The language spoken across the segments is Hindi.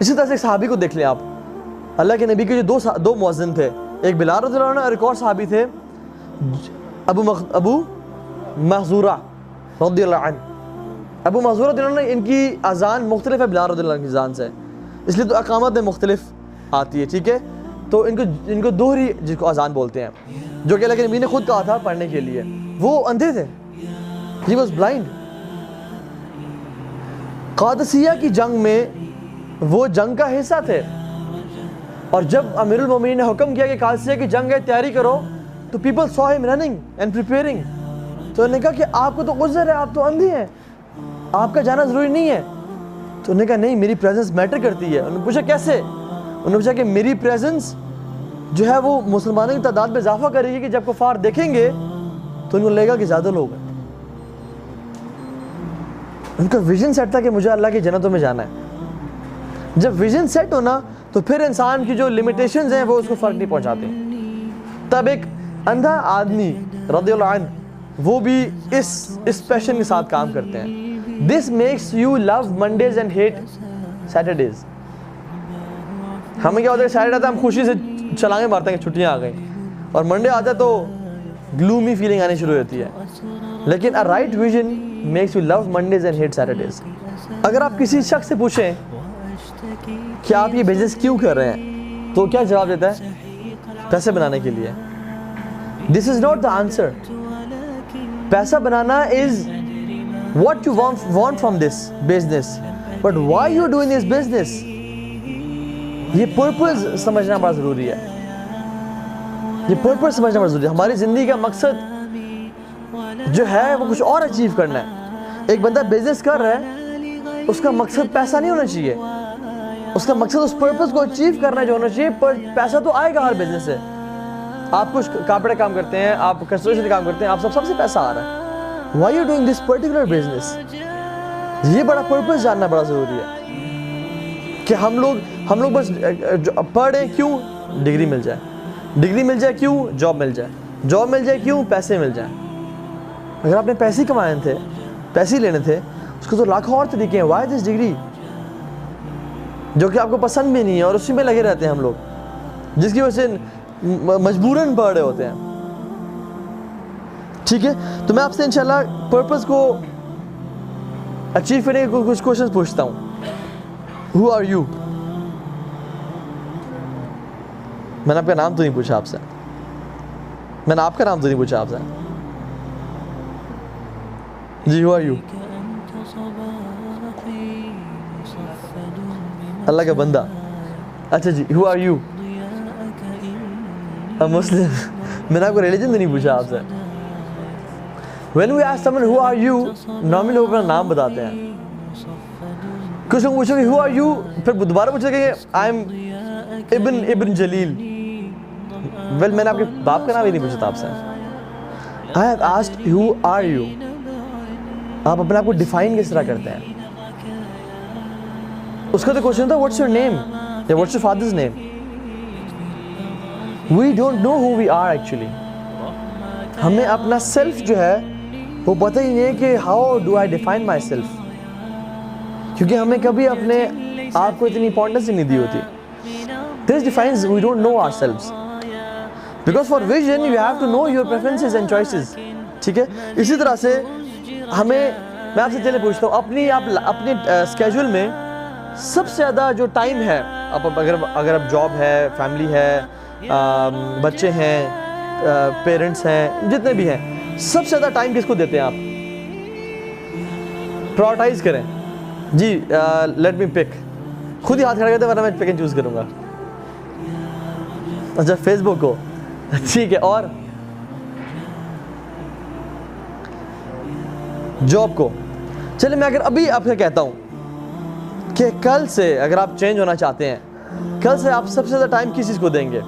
इसी तरह से एक सहाबी को देख लें आप, अल्लाह के नबी के जो दो मुअज्जिन थे, एक बिलाल रज़ियल्लाहु अन्हु और एक और सहाबी थे अबू महज़ूरा रज़ियल्लाहु अन्हु। अबू महज़ूरा रज़ियल्लाहु अन्हु, इनकी अज़ान मुख्तलिफ है बिलाल रज़ियल्लाहु अन्हु की अज़ान से, इसलिए तो अकामत में मुख्तलिफ आती है, ठीक है। तो इनको दोहरी जिसको अज़ान बोलते हैं, जो कि अल्लाह के नबी ने खुद कहा था पढ़ने के लिए। वो अंधे थे, ही वॉज ब्लाइंड। क़ादसिया की जंग में वो जंग का हिस्सा थे, और जब अमीरुल मोमिनीन ने हुक्म किया कि क़ादसिया की जंग है, तैयारी करो, तो people saw him running and preparing. तो उन्होंने कहा कि आपको तो उज़्र है, आप तो अंधे हैं, आपका जाना ज़रूरी नहीं है। तो उन्होंने कहा नहीं, मेरी प्रेजेंस मैटर करती है। उन्होंने पूछा कैसे? उन्होंने पूछा कि मेरी प्रेजेंस जो है वो मुसलमानों की तादाद में इजाफा करेगी कि जब कुफार देखेंगे तो उनको लगेगा कि ज़्यादा लोग हैं। उनका विजन सेट था कि मुझे अल्लाह की जन्नतों में जाना है। जब विजन सेट होना तो फिर इंसान की जो लिमिटेशंस हैं वो उसको फ़र्क नहीं पहुंचाते। तब एक अंधा आदमी रज़ियल्लाहु अन्हु वो भी इस पैशन के साथ काम करते हैं। This makes you love Mondays and hate Saturdays. हमें क्या होता है, सैटरडे आता है हम खुशी से छलांगे मारते हैं कि छुट्टियां आ गई, और मंडे आता है तो ग्लूमी फीलिंग आनी शुरू होती है। लेकिन a right vision makes you love Mondays and hate Saturdays. अगर आप किसी शख्स से पूछें कि आप ये बिजनेस क्यों कर रहे हैं, तो क्या जवाब देता है? पैसे बनाने के लिए। This is not the answer. पैसा बनाना is what you want from this business, but why you doing this business, ये पर्पस समझना बड़ा ज़रूरी है। ये पर्पस समझना बड़ा ज़रूरी है। हमारी ज़िंदगी का मकसद जो है वो कुछ और अचीव करना है। एक बंदा बिजनेस कर रहा है, उसका मकसद पैसा नहीं होना चाहिए, उसका मकसद उस पर्पस को अचीव करना जो होना चाहिए। पर पैसा तो आएगा हर बिजनेस से। आप कुछ कपड़े काम करते हैं, आप कंस्ट्रक्शन काम करते हैं, आप सबसे पैसा आ रहा है। Why you doing this particular business? ये बड़ा पर्पस जानना बड़ा ज़रूरी है कि हम लोग बस पढ़ें क्यों? डिग्री मिल जाए, डिग्री मिल जाए क्यों? जॉब मिल जाए, जॉब मिल जाए क्यों? पैसे मिल जाए। अगर आपने पैसे कमाए थे, पैसे लेने थे, उसको तो लाखों और तरीके हैं। व्हाई दिस डिग्री जो कि आपको पसंद भी नहीं है और उसी में लगे रहते हैं हम लोग, जिसकी वजह से मजबूरन पढ़ रहे होते हैं। ठीक है, तो मैं आपसे इंशाल्लाह पर्पस को अचीव करने के कुछ क्वेश्चंस पूछता हूँ। Who are you? मैंने आपका नाम तो नहीं पूछा आपसे, मैंने आपका नाम तो नहीं पूछा आपसे जी। Who are you? अल्लाह का बंदा। अच्छा जी, Who are you? मुस्लिम। मैंने आपको रिलीजन तो नहीं पूछा आपसे। When we ask someone who are you, normally लोग अपना नाम बताते हैं। कुछ लोग पूछोगे who are you, फिर दोबारा पूछोगे I am ibn Jalil. Well, मैंने आपके बाप का नाम ही नहीं पूछा था आपसे। I have asked who are you। आप अपने आप को डिफाइन किस तरह करते हैं? उसका तो क्वेश्चन था व्हाट्स योर नेम या what's your father's name. We don't know who we are actually. हमें अपना सेल्फ जो है वो पता ही नहीं है कि how do I define my self, क्योंकि हमें कभी अपने आप को इतनी इंपॉर्टेंस नहीं दी होती। This defines we don't know ourselves, because for vision you have to know your preferences and choices. ठीक है, इसी तरह से मैं आपसे चले पूछता हूँ, अपने स्केड्यूल में सबसे ज़्यादा जो टाइम है, अगर आप जॉब है, फैमिली है, बच्चे हैं, पेरेंट्स हैं, जितने भी हैं, सबसे ज़्यादा टाइम किसको देते हैं आप? प्रायोरिटाइज करें जी। Let me pick. खुद ही हाथ खड़ा करते वरना मैं पिक एंड चूज करूंगा। अच्छा, फेसबुक को। ठीक है, और जॉब को। चलिए, मैं अगर अभी आपसे कहता हूं कि कल से अगर आप चेंज होना चाहते हैं, कल से आप सबसे ज़्यादा टाइम किस चीज़ को देंगे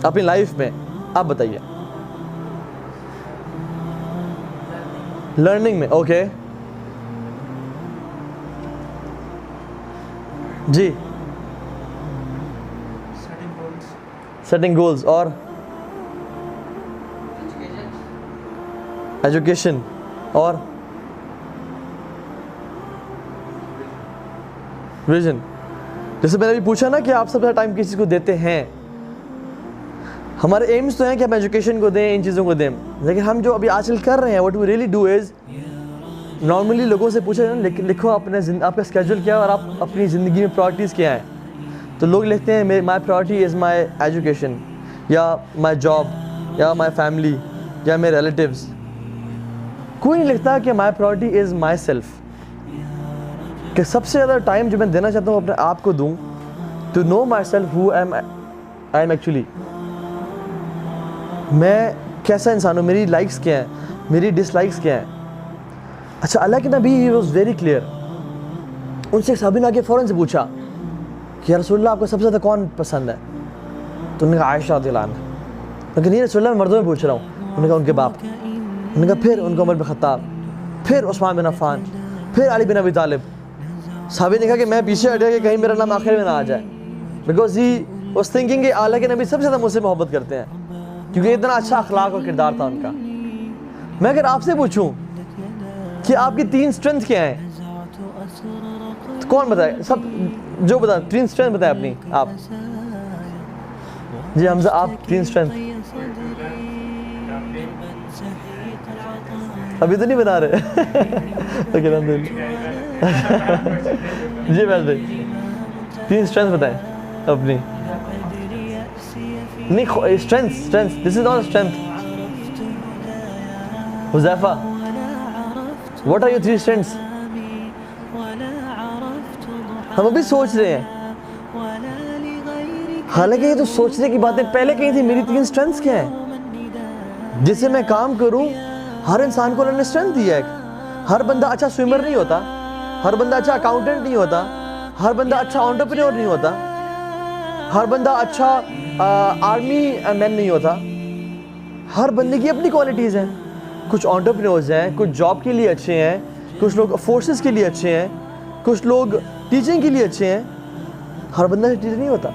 अपनी लाइफ में? आप बताइए। लर्निंग में। ओके जी। सेटिंग गोल्स और एजुकेशन और विजन। जैसे मैंने अभी पूछा ना कि आप सबसे टाइम किस चीज़ को देते हैं। हमारे एम्स तो हैं कि हम एजुकेशन को दें, इन चीज़ों को दें, लेकिन हम जो अभी आजकल कर रहे हैं, what we really do is, normally लोगों से पूछा ना लिखो अपने आपका स्केड्यूल क्या है और आप अपनी ज़िंदगी में प्रायोरिटीज़ क्या हैं, तो लोग लिखते हैं my priority is my education या माई जॉब या माई फैमिली या मेरे रिलेटिव्स। कोई नहीं लिखता कि my priority is my self, कि सबसे ज़्यादा टाइम जो मैं देना चाहता हूँ अपने आप को दूँ, to know myself who I am actually, मैं कैसा इंसान हूँ, मेरी लाइक्स क्या हैं, मेरी डिसलाइक्स क्या हैं। अच्छा, अल्लाह के नबी ही वाज वेरी क्लियर। उनसे एक साहबी ने आके फ़ौरन से पूछा कि या रसूलल्लाह आपको सबसे ज़्यादा कौन पसंद है? तो उन्होंने कहा आयशा रज़ियल्लाहु अन्हा। लेकिन ये रसूलल्लाह मैं मर्दों में पूछ रहा हूँ। उन्होंने कहा उनके बाप। उन्होंने कहा फिर उनको उमर बिन खत्ताब, फिर उस्मान बिन अफ़्फ़ान, फिर अली बिन अबी तालिब। साहबी ने कहा कि मैं पीछे हट गया कि कहीं मेरा नाम आखिर में ना आ जाए, बिकॉज ही वाज थिंकिंग कि अल्लाह के नबी सबसे ज़्यादा मुझसे मोहब्बत करते हैं, क्योंकि इतना अच्छा अखलाक और किरदार था उनका। मैं अगर आपसे पूछूं कि आपकी 3 स्ट्रेंथ क्या हैं, तो कौन बताए? सब जो बता 3 स्ट्रेंथ बताए अपनी आप। जी हमजा, आप 3 स्ट्रेंथ अभी तो नहीं बना रहे। जी वैसे 3 स्ट्रेंथ बताएं अपनी। नहीं, strength, this is not strength. Huzaifa, what are your 3 strengths? हम अभी सोच रहे हैं, हालांकि ये तो सोचने की बातें पहले कही थी। मेरी 3 स्ट्रेंथ्स क्या हैं जिससे मैं काम करूं? हर इंसान को उन्होंने स्ट्रेंथ दिया है। हर बंदा अच्छा स्विमर नहीं होता, हर बंदा अच्छा अकाउंटेंट नहीं होता, हर बंदा अच्छा एंटरप्रेन्योर नहीं होता, हर बंदा अच्छा आर्मी मैन नहीं होता। हर बंदे की अपनी क्वालिटीज़ हैं। कुछ एंटरप्रेन्योर्स हैं, कुछ जॉब के लिए अच्छे हैं, कुछ लोग फोर्सेस के लिए अच्छे हैं, कुछ लोग टीचिंग के लिए अच्छे हैं। हर बंदा टीचर नहीं होता।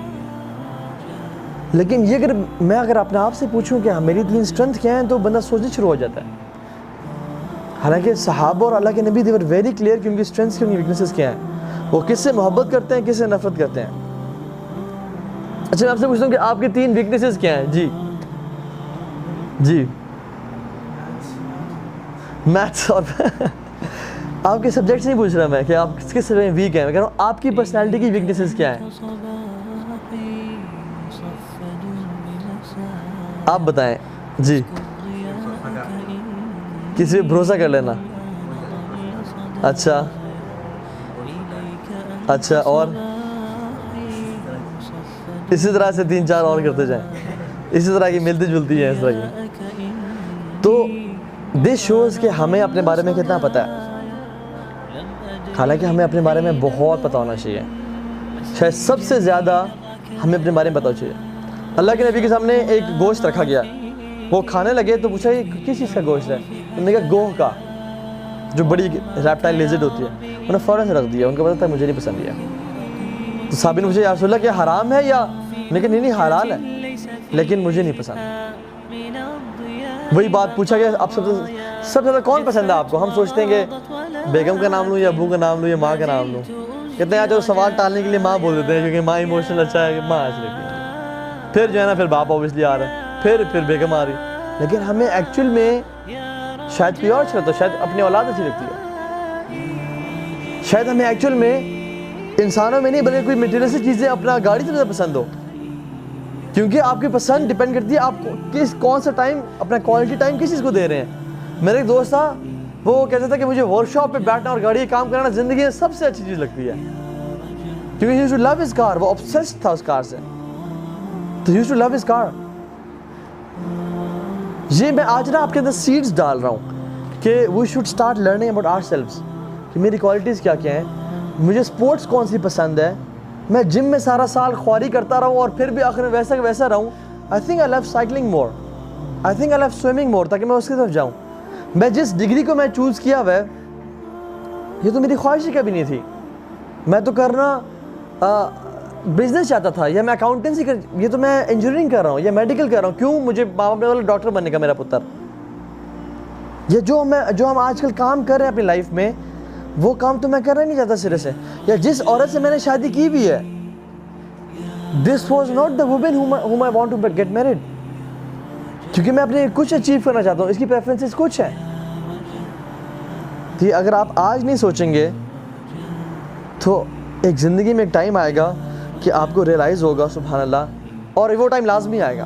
लेकिन ये अगर अपने आप से पूछूं कि हाँ मेरी 3 स्ट्रेंथ क्या हैं, तो बंदा सोचने शुरू हो जाता है। हालांकि सहाबा और अल्लाह के नबी दे वर वेरी क्लियर कि उनकी स्ट्रेंथ्स की, उनकी वीकनेसेस क्या हैं, वो किससे मोहब्बत करते हैं, किससे नफरत करते हैं। अच्छा, मैं आपसे पूछता हूँ कि आपकी 3 वीकनेसेस क्या हैं? जी मैथ्स। और आपके सब्जेक्ट्स नहीं पूछ रहा मैं कि आप किस में वीक हैं, मैं कह रहा हूँ आपकी पर्सनैलिटी की वीकनेसेस क्या हैं, आप बताएं। जी, किसी पे भरोसा कर लेना। अच्छा, और इसी तरह से 3-4 और करते जाएं, इसी तरह की मिलती जुलती है इस तरह की। तो दिस शोज़ कि हमें अपने बारे में कितना पता है। हालांकि हमें अपने बारे में बहुत पता होना चाहिए, शायद सबसे ज़्यादा हमें अपने बारे में पता होना चाहिए। अल्लाह के नबी के सामने एक गोश्त रखा गया, वो खाने लगे तो पूछा ये किस चीज़ का गोश्त है? उन्होंने कहा गोह का, जो बड़ी रेप्टाइल लिज़र्ड होती है। उन्होंने फ़ौरन से रख दिया, उनको पता था मुझे नहीं पसंद दिया। तो साहबी ने मुझे या रसूलल्लाह क्या हराम है या? लेकिन नहीं हलाल है, लेकिन मुझे नहीं पसंद। वही बात पूछा गया, अब सबसे ज़्यादा कौन पसंद है आपको? हम सोचते हैं कि बेगम का नाम लूँ या अबू का नाम लूँ या माँ का नाम लूँ। कहते हैं जो सवाल टालने के लिए माँ बोल देते हैं, क्योंकि माँ इमोशनल अच्छा है, माँ अच्छी लगती है। फिर जो है ना, फिर बाप ऑब्वियसली आ रहा है, फिर बेगम आ रही। लेकिन हमें एक्चुअल में शायद कोई और अच्छा लगता है, शायद अपनी औलाद अच्छी लगती है। शायद हमें एक्चुअल में इंसानों में नहीं बल्कि कोई मटेरियलिस्टिक चीज़ें, अपना गाड़ी से ज़्यादा पसंद हो, क्योंकि आपकी पसंद डिपेंड करती है आप कौन सा टाइम, अपना क्वालिटी टाइम किस चीज़ को दे रहे हैं। मेरा एक दोस्त था, वो कहता था कि मुझे वर्कशॉप पे बैठना और गाड़ी का काम कराना ज़िंदगी में सबसे अच्छी चीज़ लगती है, क्योंकि he used to love his car, वो ऑब्सेस्ड था उस कार से, तो he used to love his car. ये मैं आज ना आपके अंदर सीड्स डाल रहा हूँ कि we should start learning about ourselves, कि मेरी क्वालिटीज़ क्या क्या हैं, मुझे स्पोर्ट्स कौन सी पसंद है, मैं जिम में सारा साल ख्वारी करता रहूँ और फिर भी आखिर में वैसा वैसा रहूँ। I think I love cycling more, I think I love swimming more, ताकि मैं उसकी तरफ जाऊँ। मैं जिस डिग्री को मैं चूज़ किया हुआ है, ये तो मेरी ख्वाहिश ही कभी नहीं थी। मैं तो करना बिजनेस चाहता था, या मैं अकाउंटेंसी कर, ये तो मैं इंजीनियरिंग कर रहा हूँ या मेडिकल कर रहा हूँ। क्यों? मुझे माँ बाप ने बोला डॉक्टर बनने का मेरा पुत्र। ये जो हम आजकल काम कर रहे हैं अपनी लाइफ में, वो काम तो मैं करना नहीं चाहता सिरे से। या जिस औरत से मैंने शादी की भी है, this was not the women whom I want to get married, क्योंकि मैं अपने कुछ अचीव करना चाहता हूँ, इसकी प्रेफरेंसेस कुछ है। तो अगर आप आज नहीं सोचेंगे तो एक ज़िंदगी में एक टाइम आएगा कि आपको रियलाइज़ होगा सुभान अल्लाह, और वो टाइम लाजमी आएगा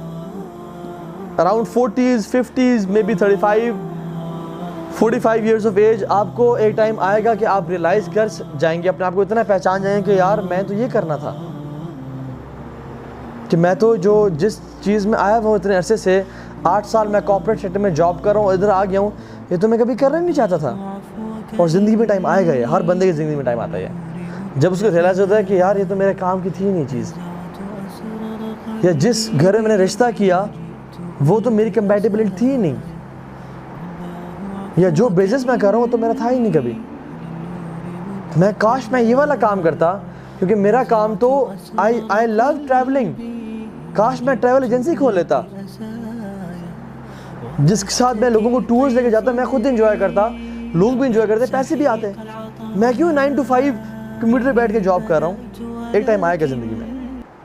around 40s 50s maybe 45 years of age. आपको एक टाइम आएगा कि आप रियलाइज़ कर जाएंगे, अपने आप को इतना पहचान जाएंगे कि यार मैं तो ये करना था, कि मैं तो जो जिस चीज़ में आया वो इतने अरसे से 8 साल मैं कॉर्पोरेट सेक्टर में जॉब कर रहा हूँ, इधर आ गया हूँ, ये तो मैं कभी करना ही नहीं चाहता था। और ज़िंदगी में टाइम आएगा, ये हर बंदे की ज़िंदगी में टाइम आता है जब उसको रियलाइज़ होता है कि यार ये तो मेरे काम की थी नहीं चीज़, या जिस घर में मैंने रिश्ता किया वो तो मेरी कंपैटिबिलिटी थी ही नहीं, या जो बिजनेस मैं कर रहा हूँ तो मेरा था ही नहीं कभी। मैं काश मैं ये वाला काम करता, क्योंकि मेरा काम तो आई लव ट्रैवलिंग, काश मैं ट्रैवल एजेंसी खोल लेता जिसके साथ मैं लोगों को टूर्स लेके जाता, मैं खुद इंजॉय करता, लोग भी इंजॉय करते, पैसे भी आते। मैं क्यों 9 to 5 कंप्यूटर पे बैठ के जॉब कर रहा हूँ। एक टाइम आएगा ज़िंदगी में।